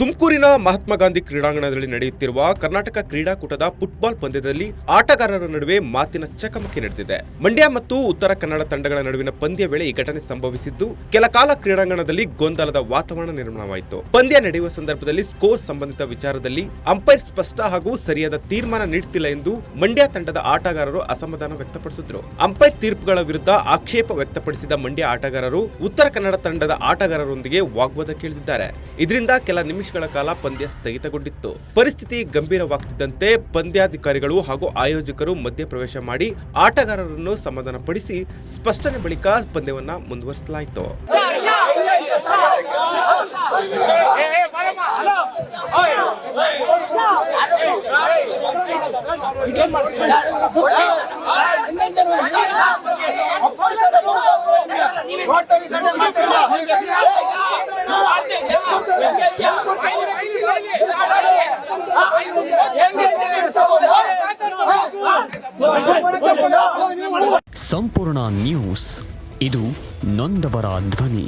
ತುಮಕೂರಿನ ಮಹಾತ್ಮ ಗಾಂಧಿ ಕ್ರೀಡಾಂಗಣದಲ್ಲಿ ನಡೆಯುತ್ತಿರುವ ಕರ್ನಾಟಕ ಕ್ರೀಡಾಕೂಟದ ಫುಟ್ಬಾಲ್ ಪಂದ್ಯದಲ್ಲಿ ಆಟಗಾರರ ನಡುವೆ ಮಾತಿನ ಚಕಮಕಿ ನಡೆದಿದೆ. ಮಂಡ್ಯ ಮತ್ತು ಉತ್ತರ ಕನ್ನಡ ತಂಡಗಳ ನಡುವಿನ ಪಂದ್ಯ ವೇಳೆ ಈ ಘಟನೆ ಸಂಭವಿಸಿದ್ದು, ಕೆಲ ಕಾಲ ಕ್ರೀಡಾಂಗಣದಲ್ಲಿ ಗೊಂದಲದ ವಾತಾವರಣ ನಿರ್ಮಾಣವಾಯಿತು. ಪಂದ್ಯ ನಡೆಯುವ ಸಂದರ್ಭದಲ್ಲಿ ಸ್ಕೋರ್ ಸಂಬಂಧಿತ ವಿಚಾರದಲ್ಲಿ ಅಂಪೈರ್ ಸ್ಪಷ್ಟ ಹಾಗೂ ಸರಿಯಾದ ತೀರ್ಮಾನ ನೀಡುತ್ತಿಲ್ಲ ಎಂದು ಮಂಡ್ಯ ತಂಡದ ಆಟಗಾರರು ಅಸಮಾಧಾನ ವ್ಯಕ್ತಪಡಿಸಿದ್ರು. ಅಂಪೈರ್ ತೀರ್ಪುಗಳ ವಿರುದ್ಧ ಆಕ್ಷೇಪ ವ್ಯಕ್ತಪಡಿಸಿದ ಮಂಡ್ಯ ಆಟಗಾರರು ಉತ್ತರ ಕನ್ನಡ ತಂಡದ ಆಟಗಾರರೊಂದಿಗೆ ವಾಗ್ವಾದಕ್ಕಿಳಿದಿದ್ದಾರೆ. ಇದರಿಂದ ಕೆಲ ನಿಮಿಷಗಳ ಕಾಲ ಪಂದ್ಯ ಸ್ಥಗಿತಗೊಂಡಿತ್ತು. ಪರಿಸ್ಥಿತಿ ಗಂಭೀರವಾಗುತ್ತಿದ್ದಂತೆ ಪಂದ್ಯಾಧಿಕಾರಿಗಳು ಹಾಗೂ ಆಯೋಜಕರು ಮಧ್ಯಪ್ರವೇಶ ಮಾಡಿ ಆಟಗಾರರನ್ನು ಸಮಾಧಾನಪಡಿಸಿ ಸ್ಪಷ್ಟನೆ ಬಳಿಕ ಪಂದ್ಯವನ್ನ ಮುಂದುವರಿಸಲಾಯಿತು. ಸಂಪೂರ್ಣ ನ್ಯೂಸ್, ಇದು ನೊಂದವರ ಧ್ವನಿ.